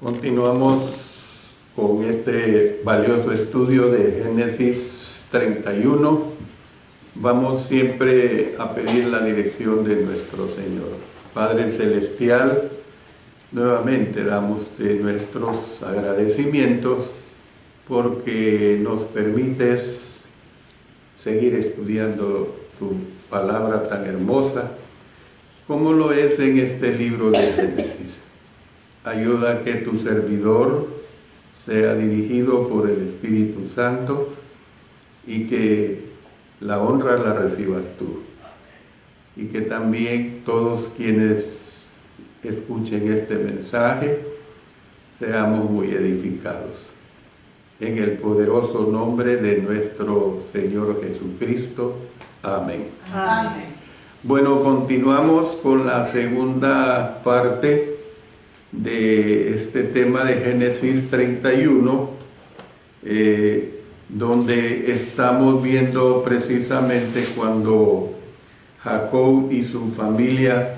Continuamos con este valioso estudio de Génesis 31. Vamos siempre a pedir la dirección de nuestro Señor. Padre Celestial, nuevamente damos nuestros agradecimientos porque nos permites seguir estudiando tu palabra tan hermosa como lo es en este libro de Génesis. Ayuda a que tu servidor sea dirigido por el Espíritu Santo y que la honra la recibas tú. Y que también todos quienes escuchen este mensaje seamos muy edificados. En el poderoso nombre de nuestro Señor Jesucristo. Amén. Amén. Bueno, continuamos con la segunda parte de este tema de Génesis 31, donde estamos viendo precisamente cuando Jacob y su familia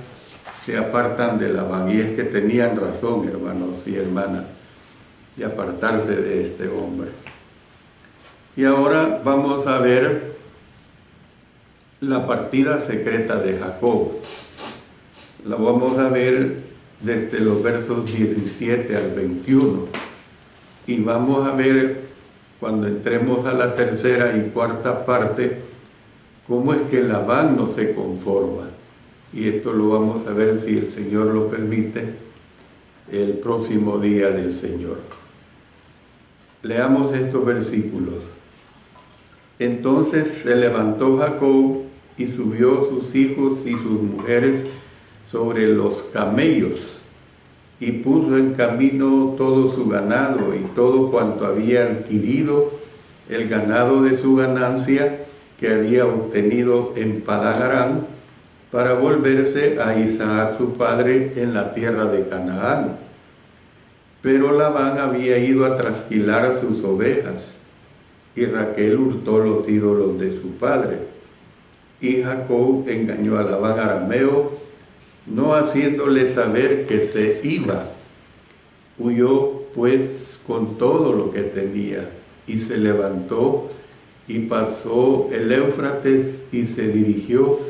se apartan de Labán. Y es que tenían razón, hermanos y hermanas, de apartarse de este hombre. Y ahora vamos a ver la partida secreta de Jacob. La vamos a ver desde los versos 17 al 21. Y vamos a ver, cuando entremos a la tercera y cuarta parte, cómo es que Labán no se conforma. Y esto lo vamos a ver, si el Señor lo permite, el próximo día del Señor. Leamos estos versículos. Entonces se levantó Jacob y subió sus hijos y sus mujeres sobre los camellos, y puso en camino todo su ganado y todo cuanto había adquirido, el ganado de su ganancia que había obtenido en Padán Aram, para volverse a Isaac su padre en la tierra de Canaán. Pero Labán había ido a trasquilar sus ovejas, y Raquel hurtó los ídolos de su padre. Y Jacob engañó a Labán arameo, no haciéndole saber que se iba. Huyó pues con todo lo que tenía, y se levantó y pasó el Éufrates y se dirigió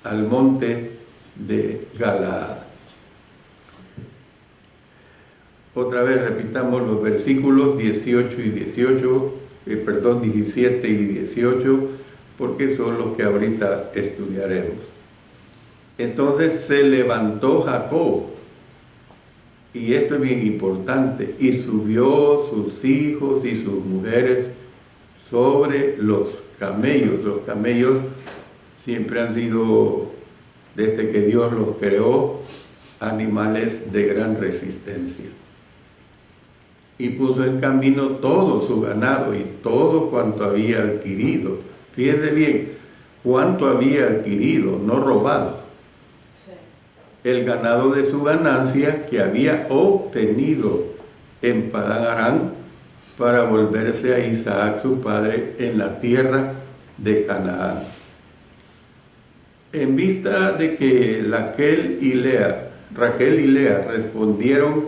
al monte de Galaad. Otra vez repitamos los versículos 17 y 18, porque son los que ahorita estudiaremos. Entonces se levantó Jacob, y esto es bien importante, y subió sus hijos y sus mujeres sobre los camellos. Los camellos siempre han sido, desde que Dios los creó, animales de gran resistencia. Y puso en camino todo su ganado y todo cuanto había adquirido. Fíjese bien, cuánto había adquirido, no robado. El ganado de su ganancia que había obtenido en Padán Aram, para volverse a Isaac su padre en la tierra de Canaán. En vista de que Raquel y Lea respondieron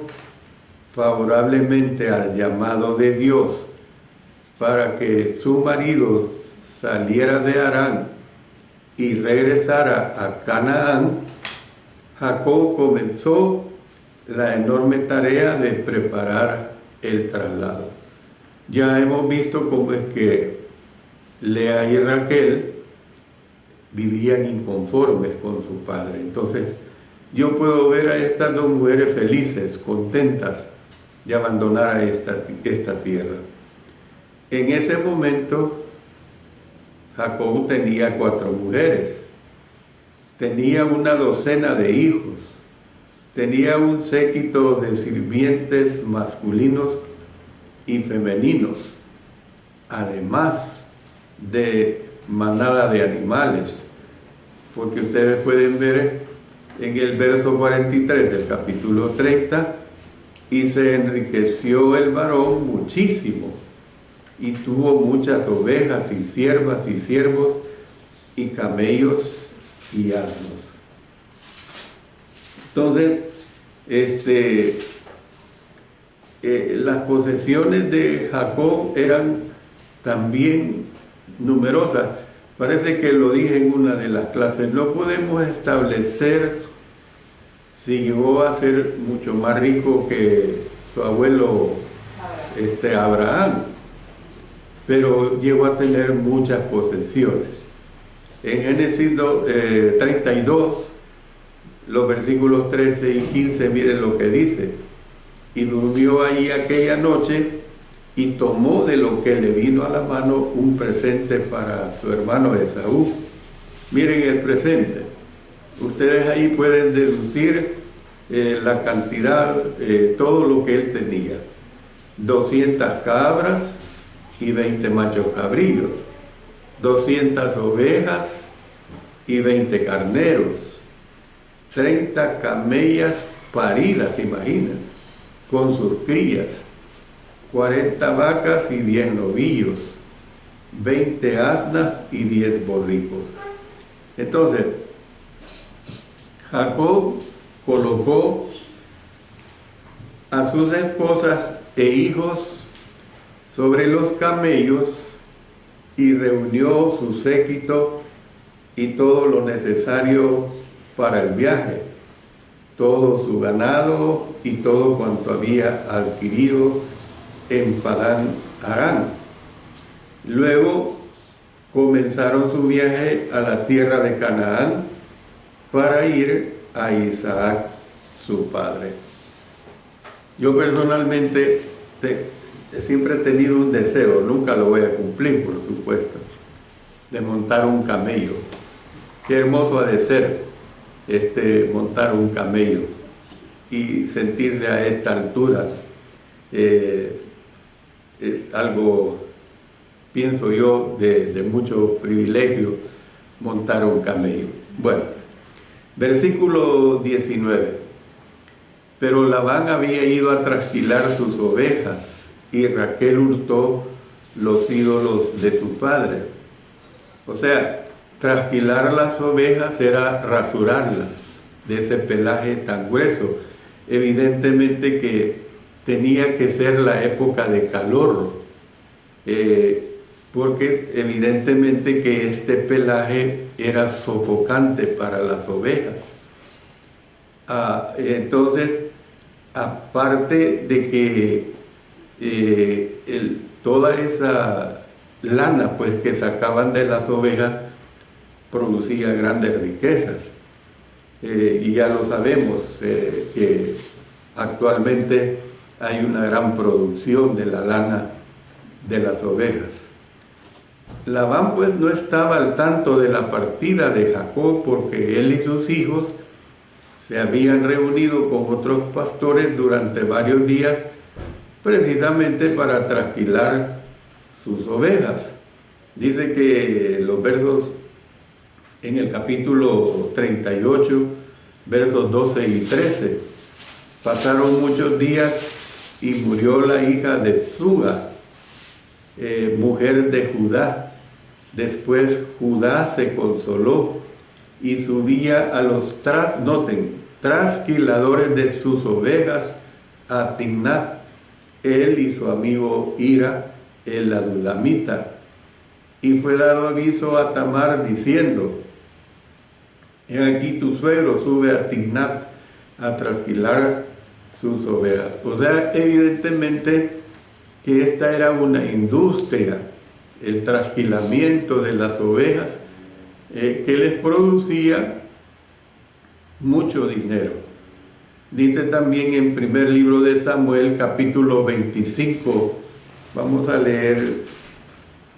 favorablemente al llamado de Dios para que su marido saliera de Aram y regresara a Canaán, Jacob comenzó la enorme tarea de preparar el traslado. Ya hemos visto cómo es que Lea y Raquel vivían inconformes con su padre. Entonces, yo puedo ver a estas dos mujeres felices, contentas de abandonar a esta tierra. En ese momento, Jacob tenía 4 mujeres. Tenía una docena de hijos, tenía un séquito de sirvientes masculinos y femeninos, además de manada de animales, porque ustedes pueden ver en el verso 43 del capítulo 30, y se enriqueció el varón muchísimo, y tuvo muchas ovejas y siervas y siervos y camellos y asnos. Entonces, las posesiones de Jacob eran también numerosas. Parece que lo dije en una de las clases. No podemos establecer si llegó a ser mucho más rico que su abuelo Abraham, pero llegó a tener muchas posesiones. En Génesis 32, los versículos 13 y 15, miren lo que dice: y durmió ahí aquella noche y tomó de lo que le vino a la mano un presente para su hermano Esaú. Miren el presente. Ustedes ahí pueden deducir la cantidad, todo lo que él tenía. 200 cabras y 20 machos cabrillos, 200 ovejas y 20 carneros, 30 camellas paridas, imagínense, con sus crías, 40 vacas y 10 novillos, 20 asnas y 10 borricos. Entonces, Jacob colocó a sus esposas e hijos sobre los camellos y reunió su séquito y todo lo necesario para el viaje, todo su ganado y todo cuanto había adquirido en Padán Aram. Luego comenzaron su viaje a la tierra de Canaán para ir a Isaac, su padre. Yo personalmente siempre he tenido un deseo, nunca lo voy a cumplir, por supuesto, de montar un camello. Qué hermoso ha de ser montar un camello y sentirse a esta altura. Es algo, pienso yo, de mucho privilegio montar un camello. Bueno, versículo 19. Pero Labán había ido a trasquilar sus ovejas y Raquel hurtó los ídolos de su padre. O sea, trasquilar las ovejas era rasurarlas de ese pelaje tan grueso. Evidentemente que tenía que ser la época de calor, porque evidentemente que este pelaje era sofocante para las ovejas. Entonces, aparte de que toda esa lana pues que sacaban de las ovejas producía grandes riquezas, y ya lo sabemos, que actualmente hay una gran producción de la lana de las ovejas. Labán pues no estaba al tanto de la partida de Jacob, porque él y sus hijos se habían reunido con otros pastores durante varios días precisamente para trasquilar sus ovejas. Dice que los versos en el capítulo 38, versos 12 y 13, pasaron muchos días y murió la hija de Suga, mujer de Judá. Después Judá se consoló y subía a los trasquiladores de sus ovejas a Timnat, él y su amigo Ira, el adulamita. Y fue dado aviso a Tamar diciendo: he aquí tu suegro sube a Timnat a trasquilar sus ovejas. O sea, evidentemente que esta era una industria, el trasquilamiento de las ovejas, que les producía mucho dinero. Dice también en primer libro de Samuel, capítulo 25, vamos a leer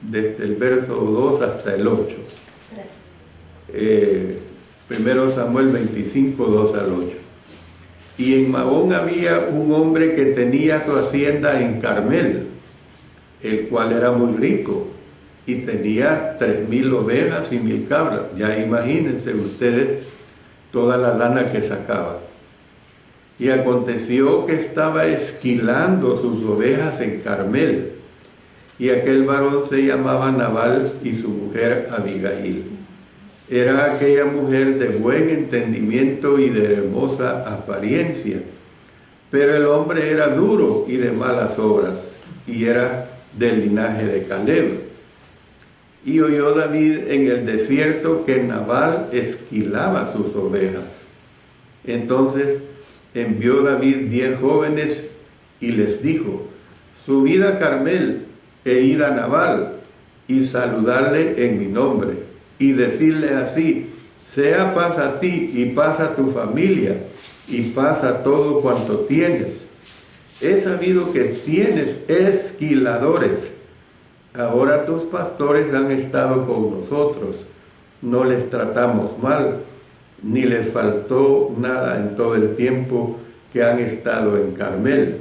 desde el verso 2 hasta el 8. Primero Samuel 25, 2 al 8. Y en Maón había un hombre que tenía su hacienda en Carmel, el cual era muy rico, y tenía 3,000 ovejas y 1,000 cabras. Ya imagínense ustedes toda la lana que sacaba. Y aconteció que estaba esquilando sus ovejas en Carmel, y aquel varón se llamaba Nabal y su mujer Abigail. Era aquella mujer de buen entendimiento y de hermosa apariencia. Pero el hombre era duro y de malas obras, y era del linaje de Caleb. Y oyó David en el desierto que Nabal esquilaba sus ovejas. Entonces envió David 10 jóvenes y les dijo: subid a Carmel e id a Nabal y saludarle en mi nombre, y decirle así: sea paz a ti y paz a tu familia y paz a todo cuanto tienes. He sabido que tienes esquiladores. Ahora tus pastores han estado con nosotros, no les tratamos mal, ni les faltó nada en todo el tiempo que han estado en Carmel.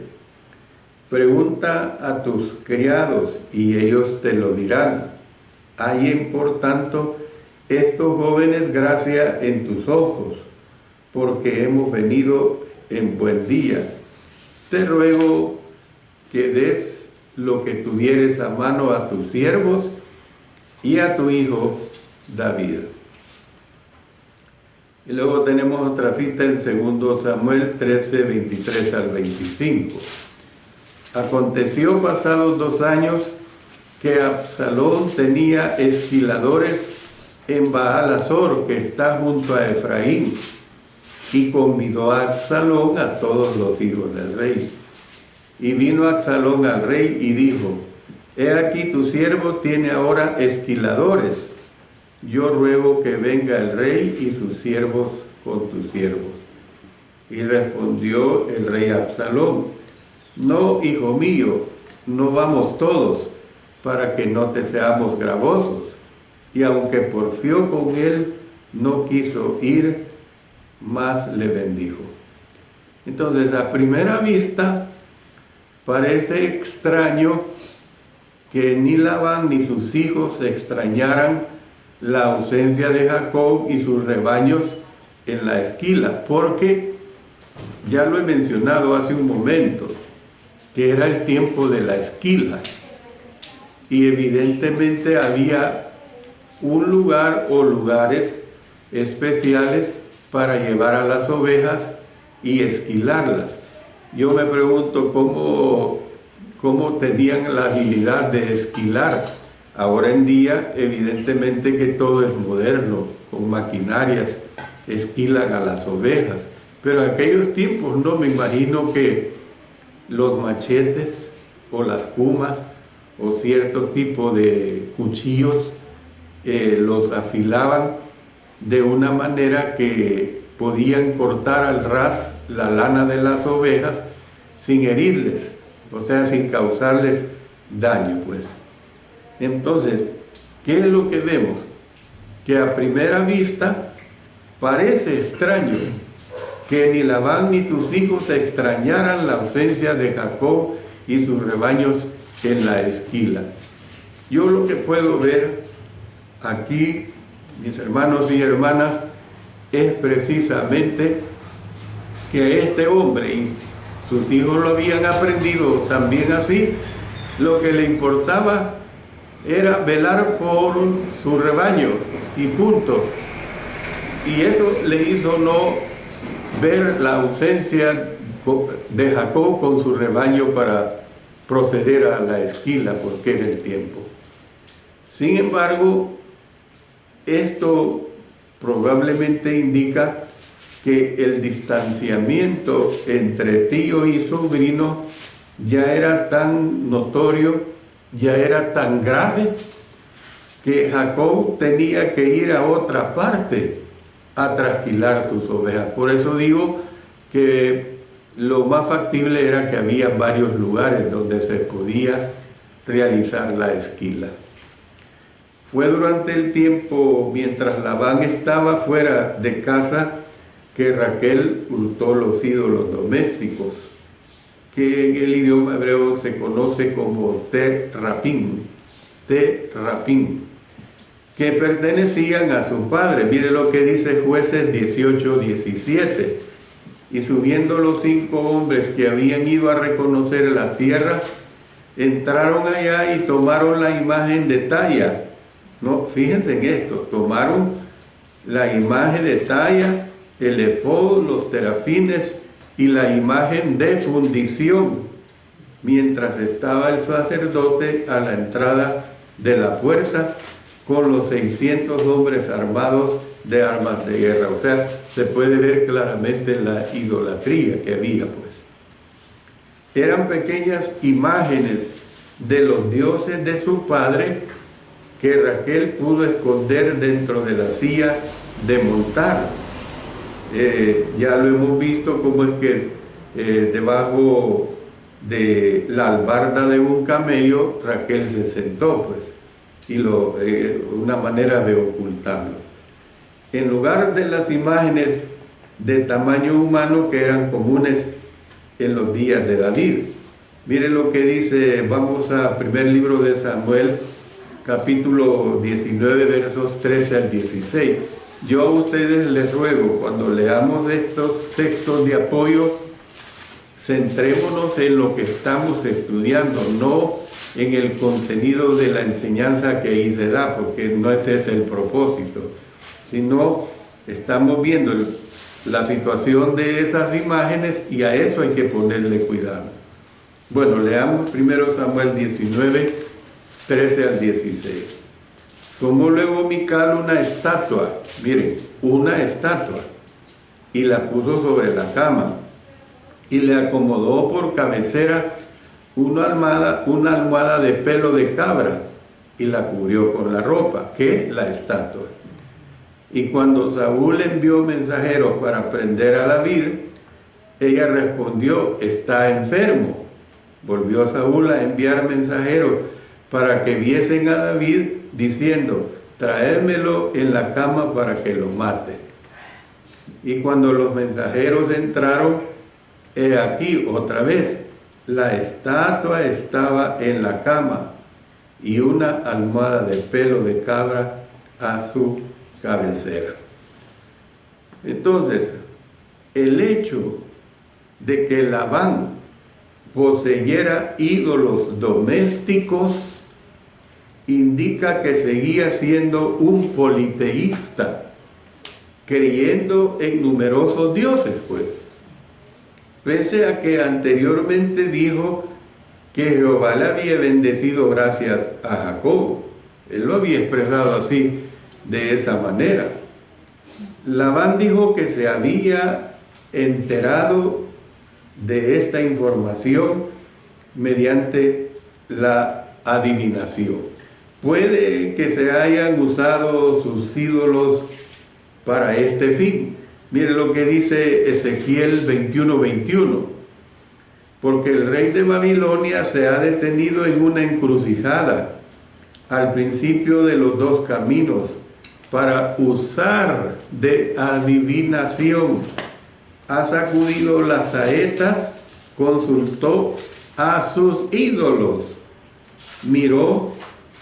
Pregunta a tus criados y ellos te lo dirán. Hallen por tanto estos jóvenes gracia en tus ojos, porque hemos venido en buen día. Te ruego que des lo que tuvieres a mano a tus siervos y a tu hijo David. Y luego tenemos otra cita en 2 Samuel 13, 23 al 25. Aconteció pasados 2 años que Absalón tenía esquiladores en Baal-Azor, que está junto a Efraín, y convidó a Absalón a todos los hijos del rey. Y vino Absalón al rey y dijo: he aquí tu siervo tiene ahora esquiladores. Yo ruego que venga el rey y sus siervos con tus siervos. Y respondió el rey Absalón: no, hijo mío, no vamos todos, para que no te seamos gravosos. Y aunque porfió con él, no quiso ir, más le bendijo. Entonces, a primera vista, parece extraño que ni Labán ni sus hijos extrañaran la ausencia de Jacob y sus rebaños en la esquila, porque ya lo he mencionado hace un momento, que era el tiempo de la esquila, y evidentemente había un lugar o lugares especiales para llevar a las ovejas y esquilarlas. Yo me pregunto cómo tenían la habilidad de esquilar. Ahora en día, evidentemente que todo es moderno, con maquinarias esquilan a las ovejas. Pero en aquellos tiempos no, me imagino que los machetes o las cumas o cierto tipo de cuchillos los afilaban de una manera que podían cortar al ras la lana de las ovejas sin herirles, o sea, sin causarles daño, pues. Entonces, ¿qué es lo que vemos? Que a primera vista parece extraño que ni Labán ni sus hijos extrañaran la ausencia de Jacob y sus rebaños en la esquila. Yo lo que puedo ver aquí, mis hermanos y hermanas, es precisamente que este hombre y sus hijos lo habían aprendido también así. Lo que le importaba era velar por su rebaño y punto. Y eso le hizo no ver la ausencia de Jacob con su rebaño para proceder a la esquila, porque era el tiempo. Sin embargo, esto probablemente indica que el distanciamiento entre tío y sobrino ya era tan notorio, ya era tan grave, que Jacob tenía que ir a otra parte a trasquilar sus ovejas. Por eso digo que lo más factible era que había varios lugares donde se podía realizar la esquila. Fue durante el tiempo, mientras Labán estaba fuera de casa, que Raquel hurtó los ídolos domésticos, que en el idioma hebreo se conoce como terapim, que pertenecían a su padre. Mire lo que dice Jueces 18:17. Y subiendo los 5 hombres que habían ido a reconocer la tierra, entraron allá y tomaron la imagen de talla. No, fíjense en esto, tomaron la imagen de talla, el efod, los terafines y la imagen de fundición, mientras estaba el sacerdote a la entrada de la puerta con los 600 hombres armados de armas de guerra. O sea, se puede ver claramente la idolatría que había, pues. Eran pequeñas imágenes de los dioses de su padre que Raquel pudo esconder dentro de la silla de montar. Ya lo hemos visto cómo es que debajo de la albarda de un camello Raquel se sentó, pues, y una manera de ocultarlo. En lugar de las imágenes de tamaño humano que eran comunes en los días de David. Miren lo que dice, vamos al primer libro de Samuel, capítulo 19, versos 13 al 16. Yo a ustedes les ruego, cuando leamos estos textos de apoyo, centrémonos en lo que estamos estudiando, no en el contenido de la enseñanza que ahí se da, porque no ese es el propósito, sino estamos viendo la situación de esas imágenes y a eso hay que ponerle cuidado. Bueno, leamos primero Samuel 19, 13 al 16. Tomó luego Mical una estatua, miren, una estatua, y la puso sobre la cama, y le acomodó por cabecera una almohada de pelo de cabra, y la cubrió con la ropa, que es la estatua. Y cuando Saúl envió mensajeros para prender a David, ella respondió, está enfermo. Volvió Saúl a enviar mensajeros para que viesen a David, diciendo, traérmelo en la cama para que lo mate. Y cuando los mensajeros entraron, he aquí otra vez, la estatua estaba en la cama y una almohada de pelo de cabra a su cabecera. Entonces, el hecho de que Labán poseyera ídolos domésticos indica que seguía siendo un politeísta, creyendo en numerosos dioses, pues. Pese a que anteriormente dijo que Jehová le había bendecido gracias a Jacob. Él lo había expresado así, de esa manera. Labán dijo que se había enterado de esta información mediante la adivinación. Puede que se hayan usado sus ídolos para este fin. Mire lo que dice Ezequiel 21:21. Porque el rey de Babilonia se ha detenido en una encrucijada al principio de los dos caminos para usar de adivinación. Ha sacudido las saetas, consultó a sus ídolos, miró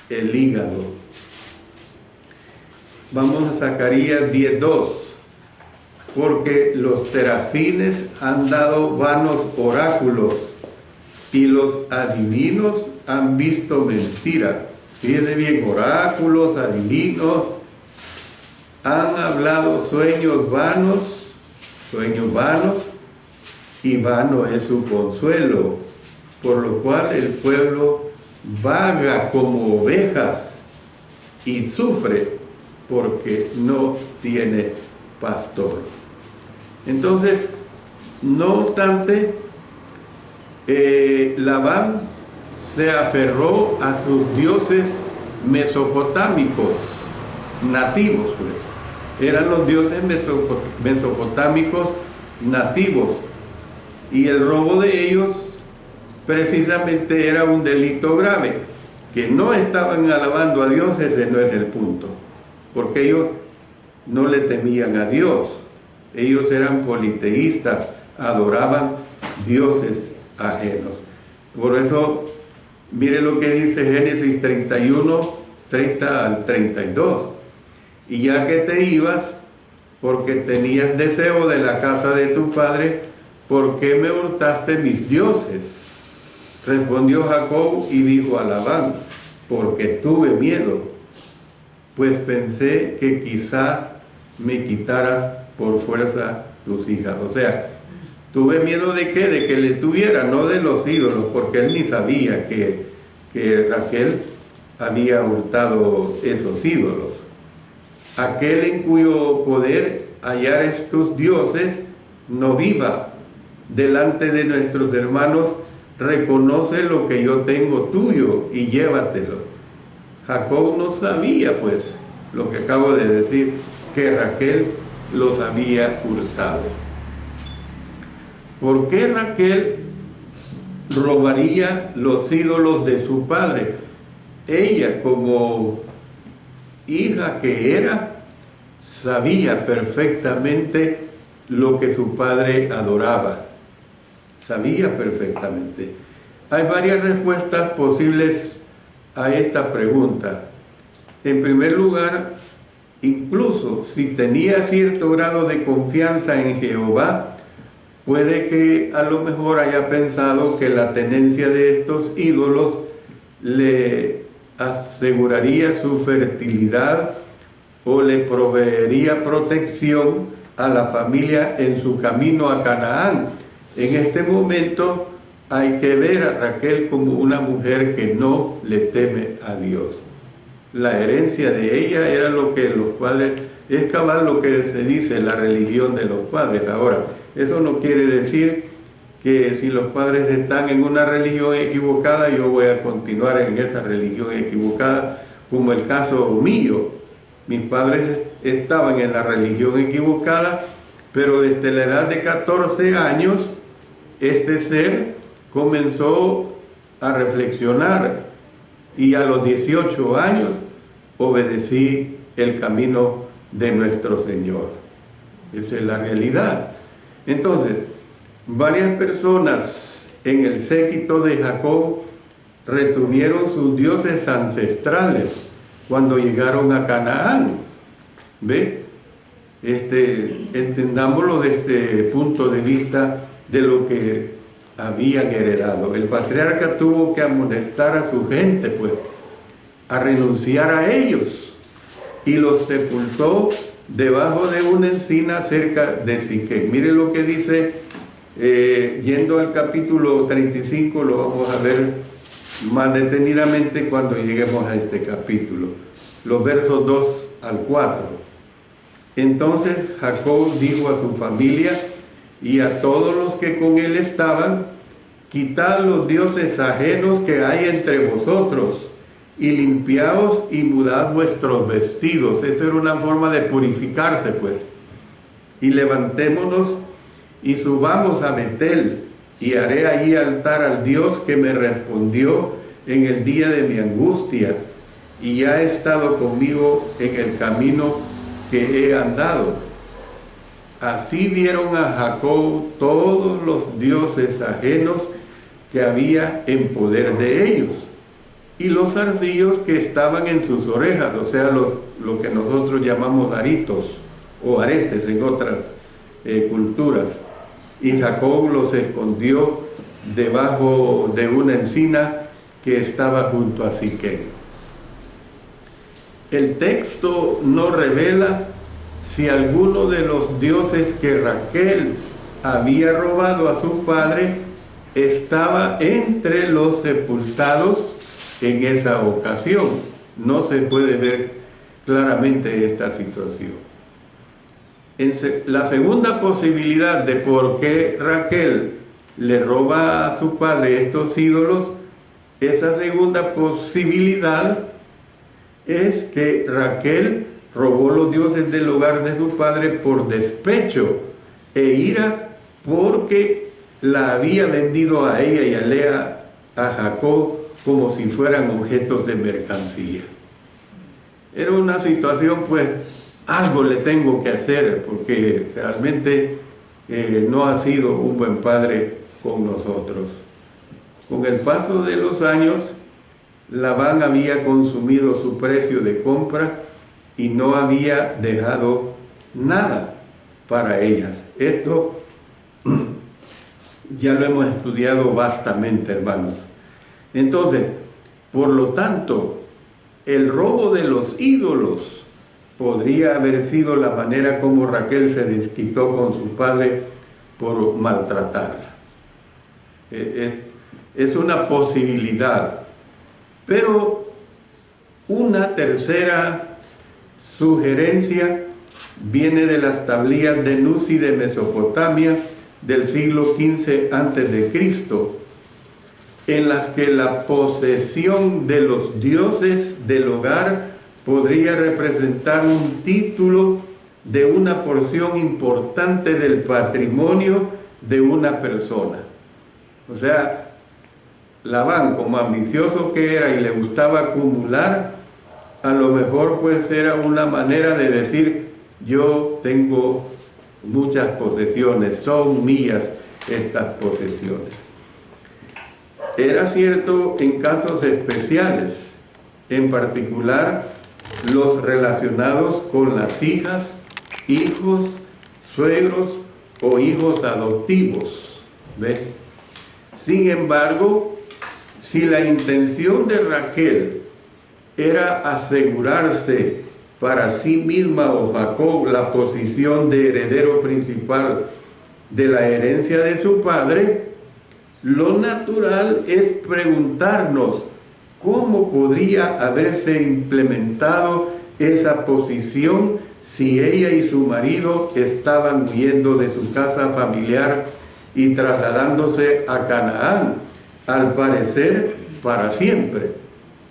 el hígado. Vamos a Zacarías 10:2. Porque los terafines han dado vanos oráculos y los adivinos han visto mentira. Fíjense bien, oráculos, adivinos, han hablado sueños vanos, y vano es su consuelo, por lo cual el pueblo vaga como ovejas y sufre porque no tiene pastor. Entonces, no obstante, Labán se aferró a sus dioses mesopotámicos, nativos, pues. Eran los dioses mesopotámicos nativos. Y el robo de ellos precisamente era un delito grave. Que no estaban alabando a Dios, ese no es el punto. Porque ellos no le temían a Dios. Ellos eran politeístas, adoraban dioses ajenos. Por eso, mire lo que dice Génesis 31, 30 al 32. Y ya que te ibas, porque tenías deseo de la casa de tu padre, ¿por qué me hurtaste mis dioses? Respondió Jacob y dijo a Labán, porque tuve miedo, pues pensé que quizá me quitaras por fuerza tus hijas. O sea, Tuve miedo de qué, de que le tuviera, no de los ídolos, porque él ni sabía que Raquel había hurtado esos ídolos. Aquel en cuyo poder hallar estos dioses no viva. Delante de nuestros hermanos, reconoce lo que yo tengo tuyo y llévatelo. Jacob no sabía, pues, lo que acabo de decir, que Raquel los había hurtado. ¿Por qué Raquel robaría los ídolos de su padre? Ella, como hija que era, sabía perfectamente lo que su padre adoraba. Sabía perfectamente. Hay varias respuestas posibles a esta pregunta. En primer lugar, incluso si tenía cierto grado de confianza en Jehová, puede que a lo mejor haya pensado que la tenencia de estos ídolos le aseguraría su fertilidad o le proveería protección a la familia en su camino a Canaán. En este momento hay que ver a Raquel como una mujer que no le teme a Dios. La herencia de ella era lo que los padres, es cabal lo que se dice, la religión de los padres. Ahora, eso no quiere decir que si los padres están en una religión equivocada, yo voy a continuar en esa religión equivocada, como el caso mío. Mis padres estaban en la religión equivocada, pero desde la edad de 14 años, este ser comenzó a reflexionar y a los 18 años obedecí el camino de nuestro Señor. Esa es la realidad. Entonces, varias personas en el séquito de Jacob retuvieron sus dioses ancestrales cuando llegaron a Canaán. ¿Ve? Entendámoslo desde el punto de vista de lo que habían heredado. El patriarca tuvo que amonestar a su gente, pues, a renunciar a ellos, y los sepultó debajo de una encina cerca de Siquem. Mire lo que dice, yendo al capítulo 35, lo vamos a ver más detenidamente cuando lleguemos a este capítulo, los versos 2 al 4. Entonces Jacob dijo a su familia y a todos los que con él estaban: quitad los dioses ajenos que hay entre vosotros, y limpiaos y mudad vuestros vestidos. Esa era una forma de purificarse, pues. Y levantémonos y subamos a Betel, y haré allí altar al Dios que me respondió en el día de mi angustia, y ha estado conmigo en el camino que he andado. Así dieron a Jacob todos los dioses ajenos que había en poder de ellos, y los zarcillos que estaban en sus orejas, o sea, lo que nosotros llamamos aritos o aretes en otras culturas. Y Jacob los escondió debajo de una encina que estaba junto a Siquem. El texto no revela si alguno de los dioses que Raquel había robado a su padre estaba entre los sepultados en esa ocasión. No se puede ver claramente esta situación. La segunda posibilidad de por qué Raquel le roba a su padre estos ídolos, esa segunda posibilidad es que Raquel robó los dioses del hogar de su padre por despecho e ira, porque la había vendido a ella y a Lea, a Jacob, como si fueran objetos de mercancía. Era una situación, pues, algo le tengo que hacer, porque realmente no ha sido un buen padre con nosotros. Con el paso de los años, Labán había consumido su precio de compra y no había dejado nada para ellas. Esto ya lo hemos estudiado vastamente, hermanos. Entonces, por lo tanto, el robo de los ídolos podría haber sido la manera como Raquel se desquitó con su padre por maltratarla. Es una posibilidad. Pero una tercera sugerencia viene de las tablillas de Nuzi de Mesopotamia del siglo XV a.C., en las que la posesión de los dioses del hogar podría representar un título de una porción importante del patrimonio de una persona. O sea, Labán, como ambicioso que era y le gustaba acumular, a lo mejor pues era una manera de decir: yo tengo muchas posesiones, son mías estas posesiones. Era cierto en casos especiales, en particular los relacionados con las hijas, hijos, suegros o hijos adoptivos. ¿Ves? Sin embargo, si la intención de Raquel era asegurarse para sí misma o Jacob la posición de heredero principal de la herencia de su padre, lo natural es preguntarnos cómo podría haberse implementado esa posición si ella y su marido estaban huyendo de su casa familiar y trasladándose a Canaán, al parecer para siempre,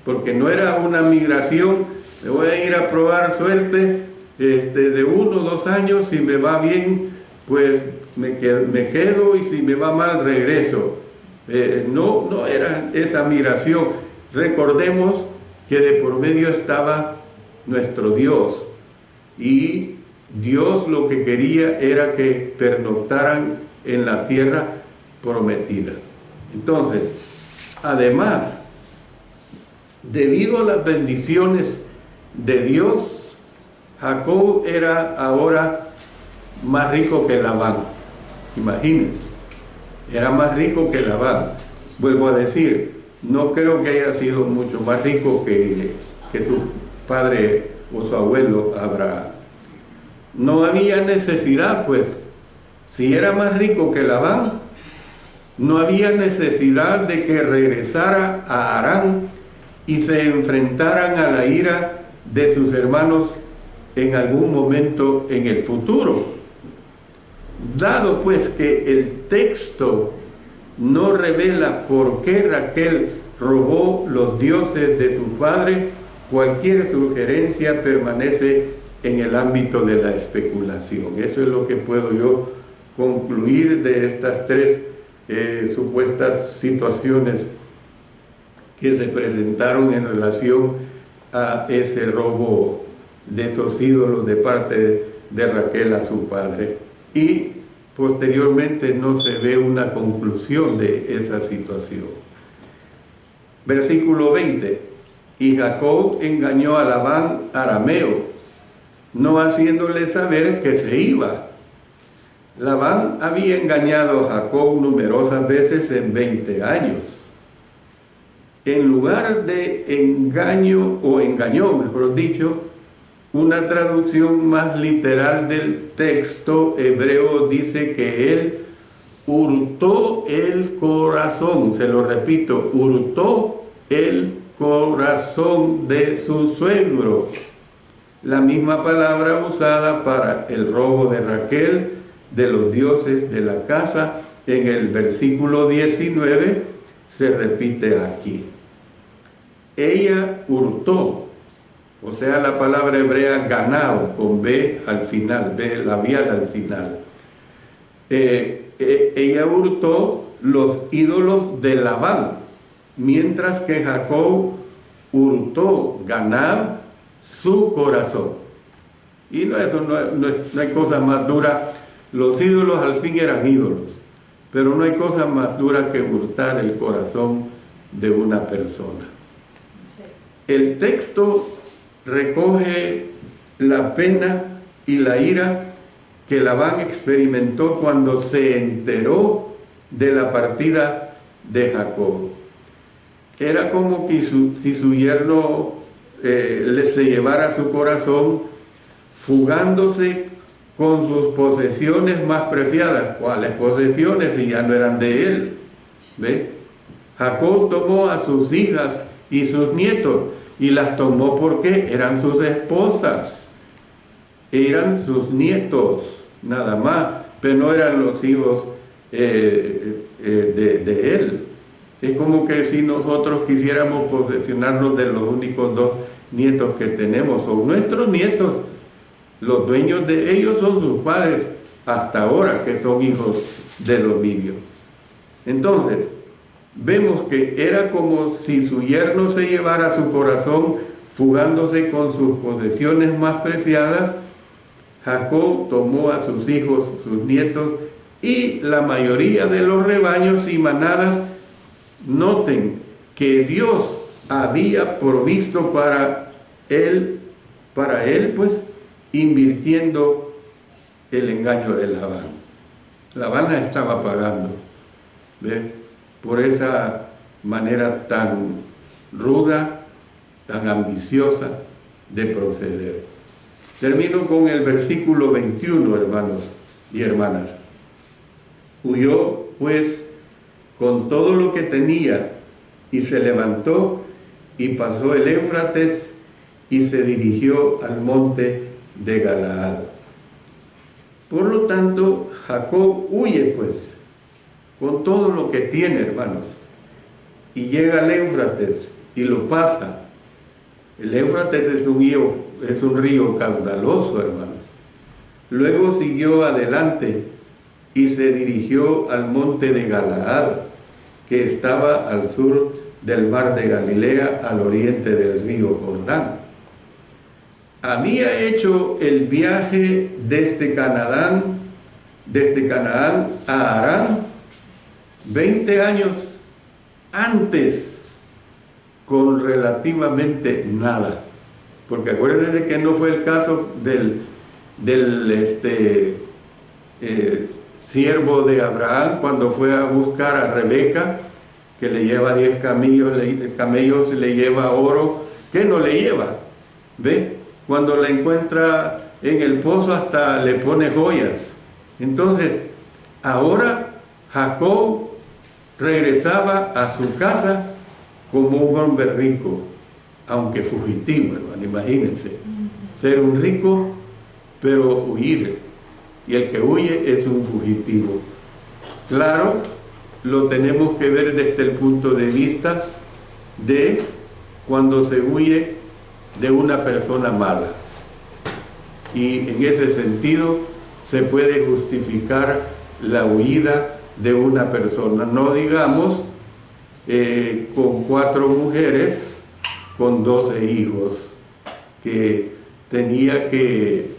porque no era una migración: me voy a ir a probar suerte de 1 o 2 años, si me va bien pues me quedo y si me va mal regreso. No era esa migración. Recordemos que de por medio estaba nuestro Dios, y Dios lo que quería era que pernoctaran en la tierra prometida. Entonces, además, debido a las bendiciones de Dios, Jacob era ahora más rico que Labán. Imagínense, era más rico que Labán. Vuelvo a decir, no creo que haya sido mucho más rico que su padre o su abuelo Abraham. No había necesidad, pues, si era más rico que Labán, no había necesidad de que regresara a Harán y se enfrentaran a la ira de sus hermanos en algún momento en el futuro. Dado pues que el texto no revela por qué Raquel robó los dioses de su padre, cualquier sugerencia permanece en el ámbito de la especulación. Eso es lo que puedo yo concluir de estas 3 supuestas situaciones que se presentaron en relación a ese robo de esos ídolos de parte de Raquel a su padre. Y posteriormente no se ve una conclusión de esa situación. Versículo 20. Y Jacob engañó a Labán arameo, no haciéndole saber que se iba. Labán había engañado a Jacob numerosas veces en 20 años. En lugar de engaño, o engañó, mejor dicho, una traducción más literal del texto hebreo dice que él hurtó el corazón. Se lo repito, hurtó el corazón de su suegro. La misma palabra usada para el robo de Raquel de los dioses de la casa en el versículo 19 se repite aquí. Ella hurtó, o sea, la palabra hebrea ganao, con B al final, B labial al final. Ella hurtó los ídolos de Labán, mientras que Jacob hurtó, ganar su corazón. Y no hay cosa más dura. Los ídolos al fin eran ídolos, pero no hay cosa más dura que hurtar el corazón de una persona. El texto recoge la pena y la ira que Labán experimentó cuando se enteró de la partida de Jacob. Era como que si su yerno se llevara su corazón, fugándose con sus posesiones más preciadas. ¿Cuáles posesiones si ya no eran de él? ¿Ve? Jacob tomó a sus hijas y sus nietos, y las tomó porque eran sus esposas, eran sus nietos, nada más, pero no eran los hijos de él. Es como que si nosotros quisiéramos posesionarnos de los únicos dos nietos que tenemos, son nuestros nietos, los dueños de ellos son sus padres, hasta ahora que son hijos de dominio. Entonces, vemos que era como si su yerno se llevara su corazón fugándose con sus posesiones más preciadas. Jacob tomó a sus hijos, sus nietos y la mayoría de los rebaños y manadas. Noten que Dios había provisto para él pues invirtiendo el engaño de Labán. Labán la estaba pagando, ¿ve? Por esa manera tan ruda, tan ambiciosa de proceder. Termino con el versículo 21, hermanos y hermanas. Huyó pues con todo lo que tenía y se levantó y pasó el Éufrates y se dirigió al monte de Galaad. Por lo tanto, Jacob huye pues con todo lo que tiene, hermanos, y llega al Éufrates y lo pasa. El Éufrates es un río caudaloso, hermanos. Luego siguió adelante y se dirigió al monte de Galaad, que estaba al sur del mar de Galilea, al oriente del río Jordán. Había hecho el viaje desde Canaán a Harán 20 años antes, con relativamente nada. Porque acuérdense que no fue el caso del siervo de Abraham cuando fue a buscar a Rebeca, que le lleva 10 camellos, le lleva oro, ¿qué no le lleva? ¿Ve? Cuando la encuentra en el pozo hasta le pone joyas. Entonces, ahora Jacob regresaba a su casa como un hombre rico, aunque fugitivo, hermano. Imagínense, ser un rico, pero huir. Y el que huye es un fugitivo. Claro, lo tenemos que ver desde el punto de vista de cuando se huye de una persona mala. Y en ese sentido se puede justificar la huida de una persona. No digamos con 4 mujeres, con 12 hijos, que tenía que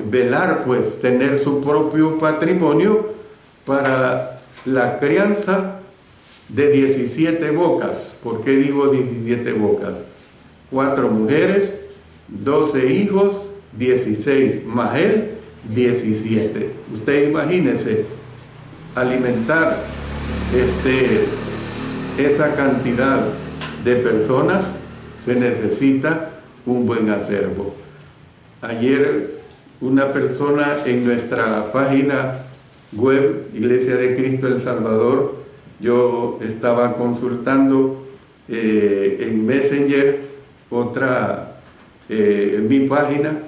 velar, pues, tener su propio patrimonio para la crianza de 17 bocas. ¿Por qué digo 17 bocas? 4 mujeres, 12 hijos, 16, más él, 17. Usted imagínese alimentar esa cantidad de personas, se necesita un buen acervo. Ayer una persona en nuestra página web, Iglesia de Cristo El Salvador, yo estaba consultando en Messenger mi página,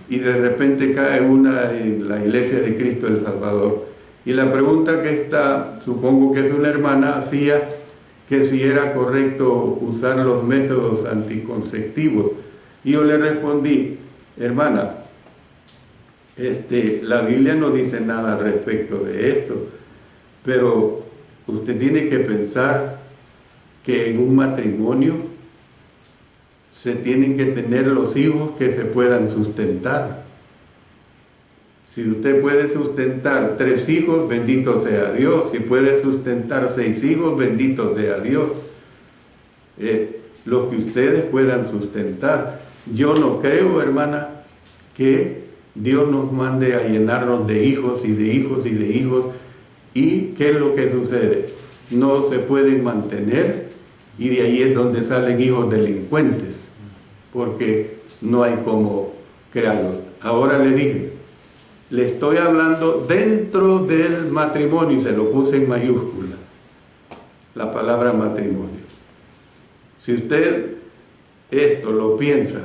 y de repente cae una en la Iglesia de Cristo El Salvador. Y la pregunta que está, supongo que es una hermana, hacía que si era correcto usar los métodos anticonceptivos. Y yo le respondí, hermana, la Biblia no dice nada al respecto de esto, pero usted tiene que pensar que en un matrimonio se tienen que tener los hijos que se puedan sustentar. Si usted puede sustentar 3 hijos, bendito sea Dios. Si puede sustentar 6 hijos, bendito sea Dios. Los que ustedes puedan sustentar. Yo no creo, hermana, que Dios nos mande a llenarnos de hijos y de hijos y de hijos. ¿Y qué es lo que sucede? No se pueden mantener, y de ahí es donde salen hijos delincuentes, porque no hay cómo crearlos. Ahora le dije, Le estoy hablando dentro del matrimonio, y se lo puse en mayúscula, la palabra matrimonio. Si usted esto lo piensa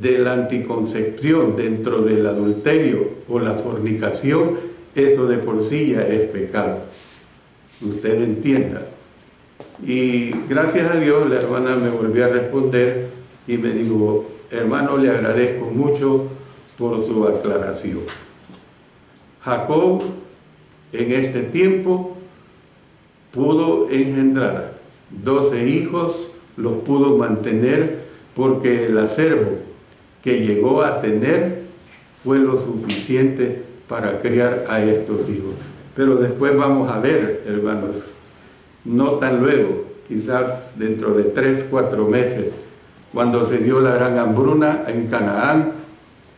de la anticoncepción dentro del adulterio o la fornicación, eso de por sí ya es pecado. Usted entienda. Y gracias a Dios la hermana me volvió a responder y me dijo: hermano, le agradezco mucho por su aclaración. Jacob en este tiempo pudo engendrar 12 hijos, los pudo mantener porque el acervo que llegó a tener fue lo suficiente para criar a estos hijos. Pero después vamos a ver, hermanos, no tan luego, quizás dentro de 3 o 4 meses, cuando se dio la gran hambruna en Canaán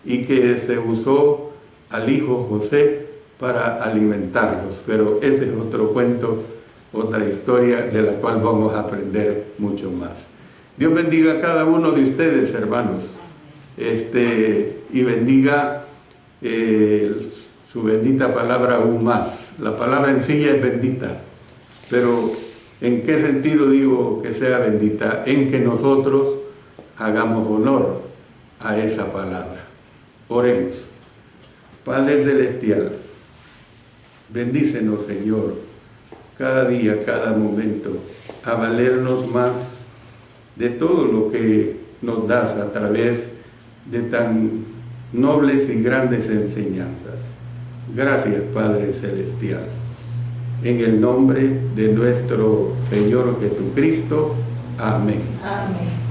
y que se usó al hijo José para alimentarlos. Pero ese es otro cuento, otra historia de la cual vamos a aprender mucho más. Dios bendiga a cada uno de ustedes, hermanos, y bendiga su bendita palabra aún más. La palabra en sí es bendita, pero ¿en qué sentido digo que sea bendita? En que nosotros hagamos honor a esa palabra. Oremos. Padre Celestial, bendícenos, Señor, cada día, cada momento, a valernos más de todo lo que nos das a través de tan nobles y grandes enseñanzas. Gracias, Padre Celestial. En el nombre de nuestro Señor Jesucristo. Amén. Amén.